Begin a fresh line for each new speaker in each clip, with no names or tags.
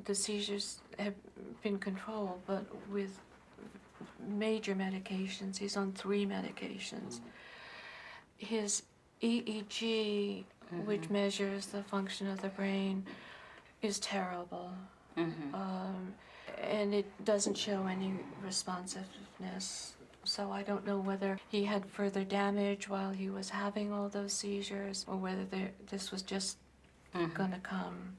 the seizures have been controlled, but with major medications. He's on 3 medications. His EEG, which measures the function of the brain, is terrible. And it doesn't show any responsiveness. So I don't know whether he had further damage while he was having all those seizures, or whether this was just gonna come.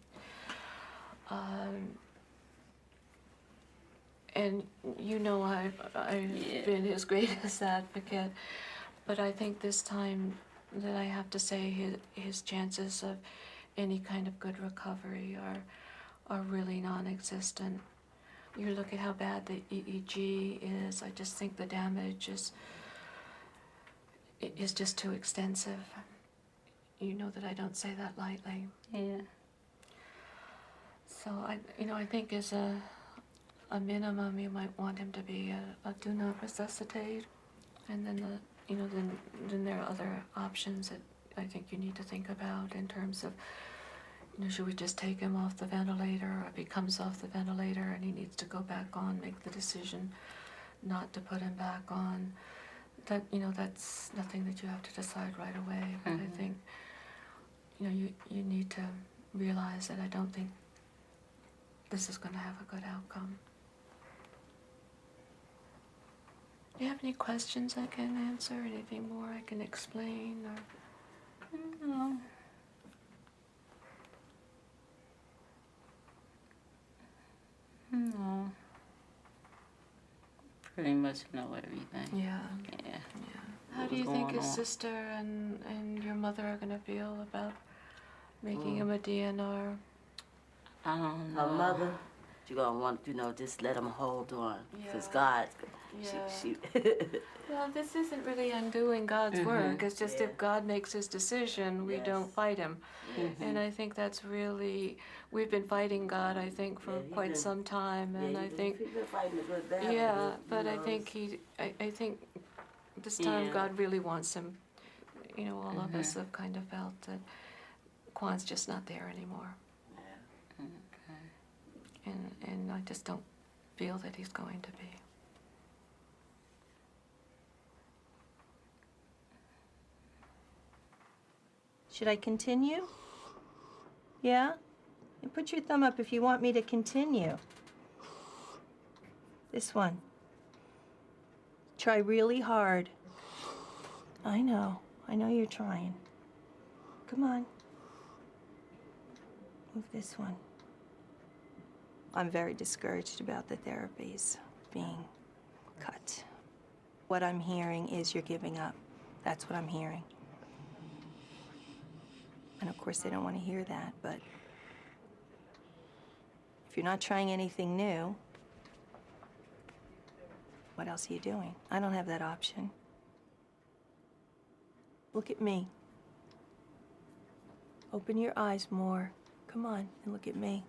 And you know I've been his greatest advocate, but I think this time that I have to say his chances of any kind of good recovery are really non-existent. You look at how bad the EEG is, I just think the damage is just too extensive. You know that I don't say that lightly.
Yeah.
So I think as a minimum, you might want him to be a do not resuscitate, and then then there are other options that I think you need to think about in terms of, should we just take him off the ventilator, or if he comes off the ventilator and he needs to go back on, make the decision not to put him back on. That that's nothing that you have to decide right away. But I think you need to realize that I don't think this is going to have a good outcome. Do you have any questions I can answer? Anything more I can explain? Or
No. No. Pretty much know everything.
Yeah.
Yeah.
How do you think his sister and your mother are going to feel about making him a DNR?
I don't know.
Her mother, she's gonna want, just let him hold on. Because God, she
Well, this isn't really undoing God's work. It's just if God makes his decision, we don't fight him. And I think that's really, we've been fighting God, I think, for quite some time. And I think,
he's been fighting a good battle.
but I think I think this time God really wants him. All of us have kind of felt that Kwan's just not there anymore. And I just don't feel that he's going to be.
Should I continue? Yeah? And put your thumb up if you want me to continue. This one. Try really hard. I know you're trying. Come on. Move this one. I'm very discouraged about the therapies being cut. What I'm hearing is you're giving up. That's what I'm hearing. And of course, they don't want to hear that, but if you're not trying anything new, what else are you doing? I don't have that option. Look at me. Open your eyes more. Come on and look at me.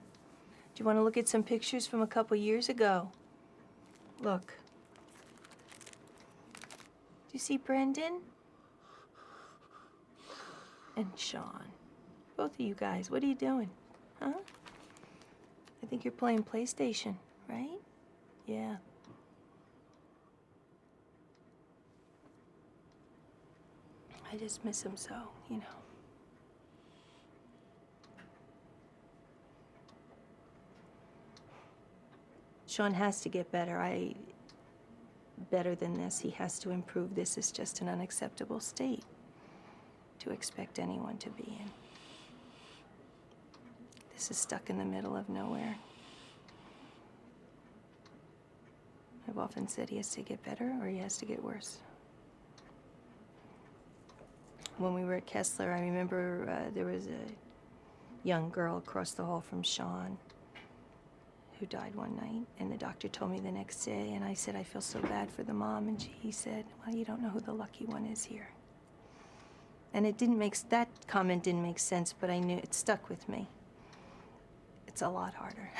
Do you want to look at some pictures from a couple years ago? Look. Do you see Brendan? And Sean. Both of you guys, what are you doing? Huh? I think you're playing PlayStation, right? Yeah. I just miss him so, Sean has to get better. Better than this. He has to improve. This is just an unacceptable state to expect anyone to be in. This is stuck in the middle of nowhere. I've often said he has to get better or he has to get worse. When we were at Kessler, I remember there was a young girl across the hall from Sean who died one night, and the doctor told me the next day, and I said, I feel so bad for the mom, and he said, well, you don't know who the lucky one is here. And that comment didn't make sense, but I knew it stuck with me. It's a lot harder.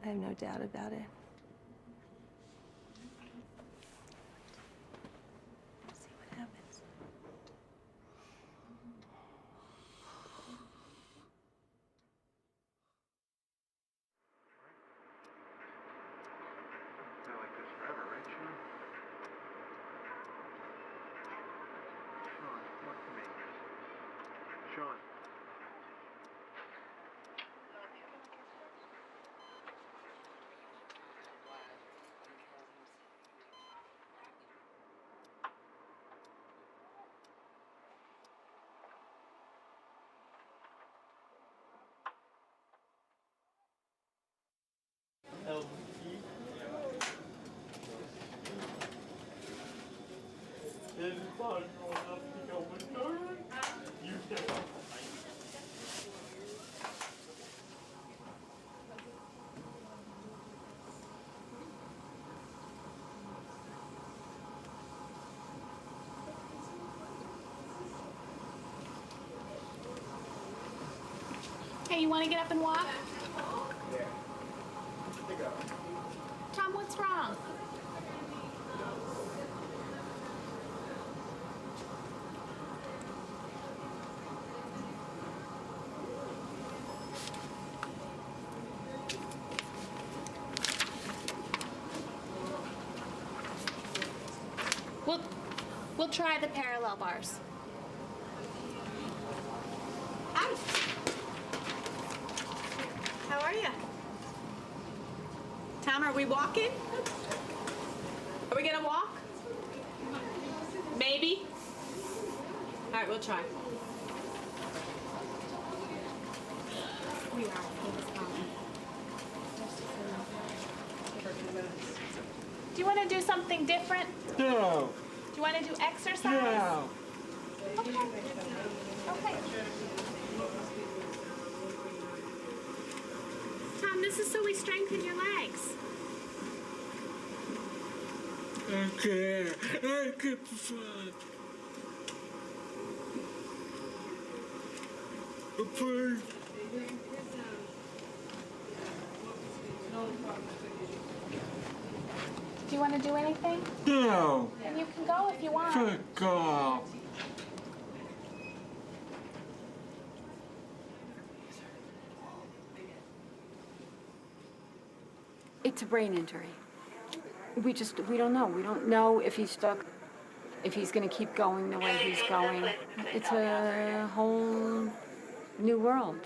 I have no doubt about it.
Okay, you want to get up and walk? Tom, what's wrong? We'll try the parallel bars. Hi. How are you? Tom, are we walking? Are we gonna walk? Maybe. All right, we'll try. We are. Do you want to do something different?
No.
Do you want to do exercise?
No.
Okay. Okay. Tom, this is so we strengthen your legs.
Okay. I get the fun. Please.
Do you want to do anything?
No.
And you can go if you want.
Fuck off.
It's a brain injury. We don't know. We don't know if he's stuck, if he's going to keep going the way he's going. It's a whole new world.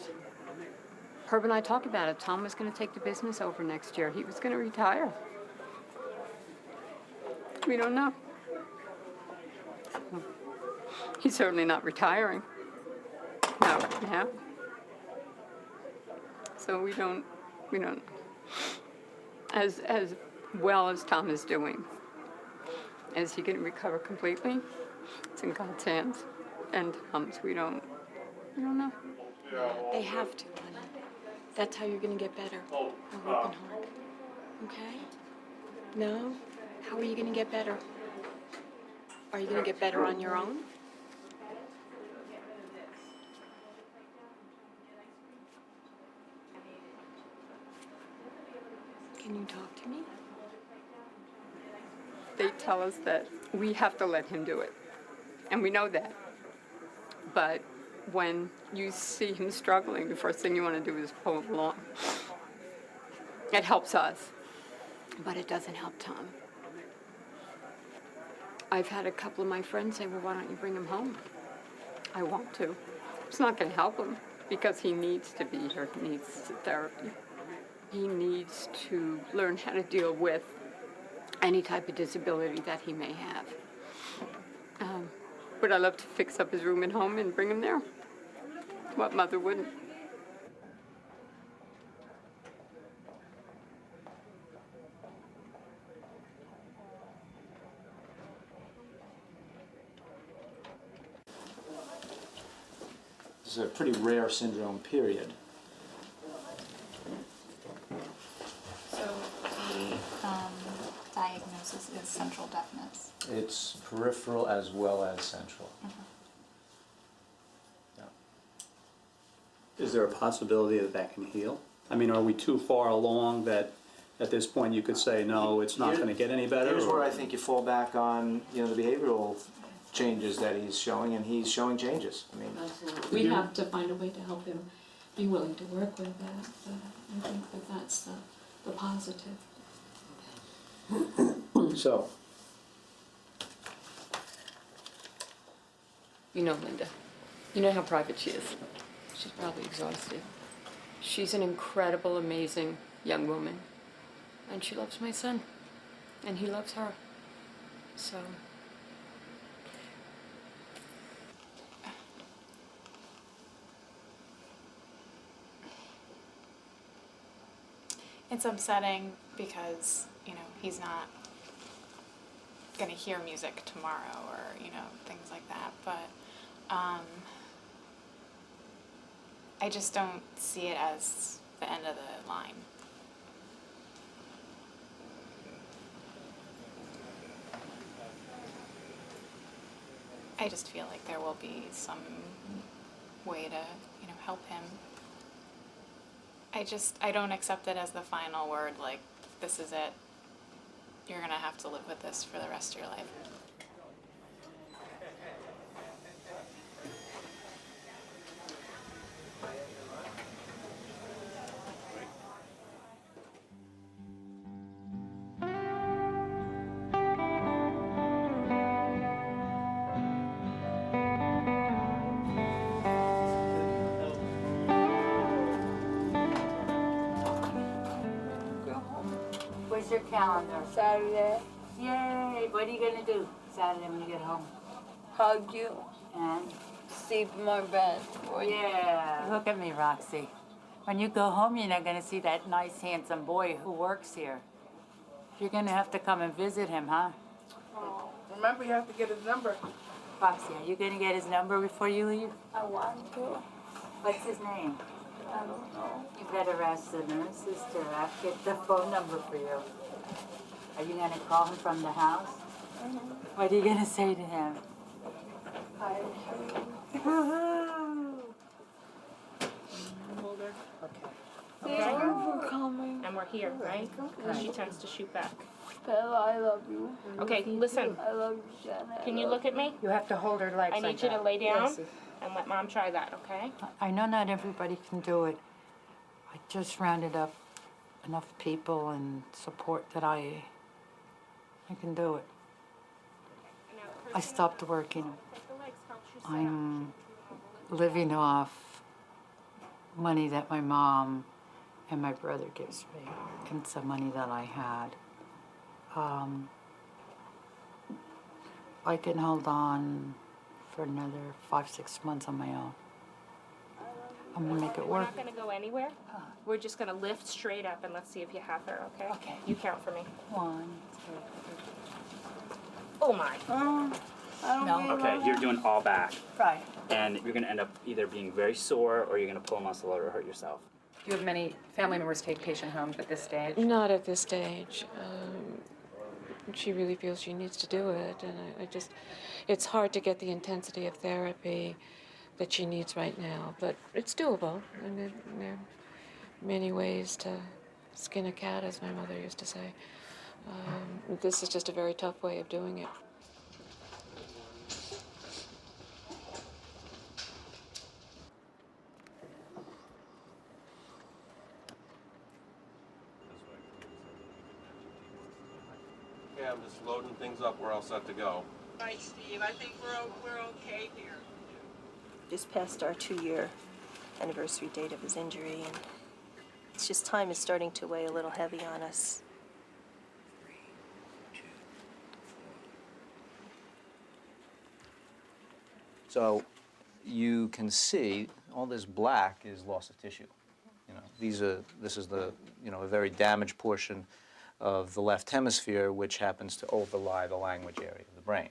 Herb and I talked about it. Tom was going to take the business over next year. He was going to retire. We don't know. He's certainly not retiring. Not right now. So we don't know. As well as Tom is doing, is he going to recover completely? It's in God's hands. And Tom's, we don't know. They have to, honey. That's how you're going to get better. By working hard. Okay? No? How are you going to get better? Are you going to get better on your own? Can you talk to me? They tell us that we have to let him do it. And we know that. But when you see him struggling, the first thing you want to do is pull him along. It helps us, but it doesn't help Tom. I've had a couple of my friends say, well, why don't you bring him home? I want to. It's not going to help him because he needs to be here. He needs therapy. He needs to learn how to deal with any type of disability that he may have. Would I love to fix up his room at home and bring him there? What mother wouldn't?
This is a pretty rare syndrome, period.
So the diagnosis is central deafness.
It's peripheral as well as central. Yeah.
Is there a possibility that that can heal? I mean, are we too far along that at this point you could say, no, it's not going to get any better?
Here's where I think you fall back on, the behavioral changes that he's showing, and he's showing changes. I mean,
Absolutely. We have to find a way to help him be willing to work with that. But I think that that's the positive.
so
You know Linda. You know how private she is. She's probably exhausted. She's an incredible, amazing young woman. And she loves my son. And he loves her. So...
It's upsetting because, he's not going to hear music tomorrow or, things like that. But I just don't see it as the end of the line. I just feel like there will be some way to, help him I don't accept it as the final word, like, this is it. You're gonna have to live with this for the rest of your life.
Where's your calendar?
Saturday.
Yay! What are you gonna do Saturday when you get home?
Hug you.
And?
Sleep in my bed.
Yeah. Look at me, Roxy. When you go home, you're not gonna see that nice, handsome boy who works here. You're gonna have to come and visit him, huh?
Oh. Remember, you have to get his number.
Roxy, are you gonna get his number before you leave?
I want to.
What's his name?
I don't know.
You better ask the nurses to get the phone number for you. Are you gonna call him from the house? What are you gonna say to him?
I hate you.
Woohoo!
Older.
Thank you for coming.
And we're here, right? And she tends to shoot back.
Bella, I love you.
Okay, listen.
I love you, Janet.
Can you look at me?
You have to hold her legs
I need you to lay down and let Mom try that, okay?
I know not everybody can do it. I just rounded up enough people and support that I can do it. I stopped working. I'm living off money that my mom and my brother gives me and some money that I had. I can hold on for another 5-6 months on my own. I'm gonna make it
We're
work.
not gonna go anywhere. We're just gonna lift straight up and let's see if you have her, okay?
Okay.
You count for me.
1, 2,
Oh my.
I don't
No.
Okay, you're doing all back,
3. Right.
and you're gonna end up either being very sore or you're gonna pull a muscle out or hurt yourself.
Do you have many family members take patient homes at this stage?
Not at this stage. She really feels she needs to do it, and I just, it's hard to get the intensity of therapy that she needs right now, but it's doable, and there are many ways to skin a cat, as my mother used to say. This is just a very tough way of doing it.
Yeah, I'm just loading things up. We're all set to go.
Right, Steve. I think we're okay here.
Just passed our 2-year anniversary date of his injury, and it's just time is starting to weigh a little heavy on us.
So you can see all this black is loss of tissue. This is the, a very damaged portion of the left hemisphere, which happens to overlie the language area of the brain.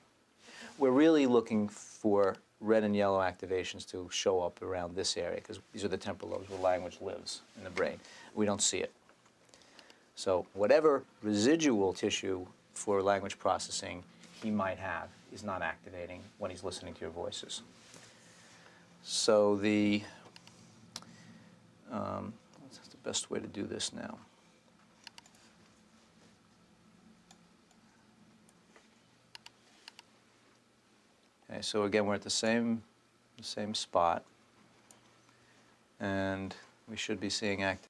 We're really looking for red and yellow activations to show up around this area, because these are the temporal lobes where language lives in the brain. We don't see it. So whatever residual tissue for language processing he might have is not activating when he's listening to your voices. So what's the best way to do this now? Okay, so again, we're at the same spot, and we should be seeing activity.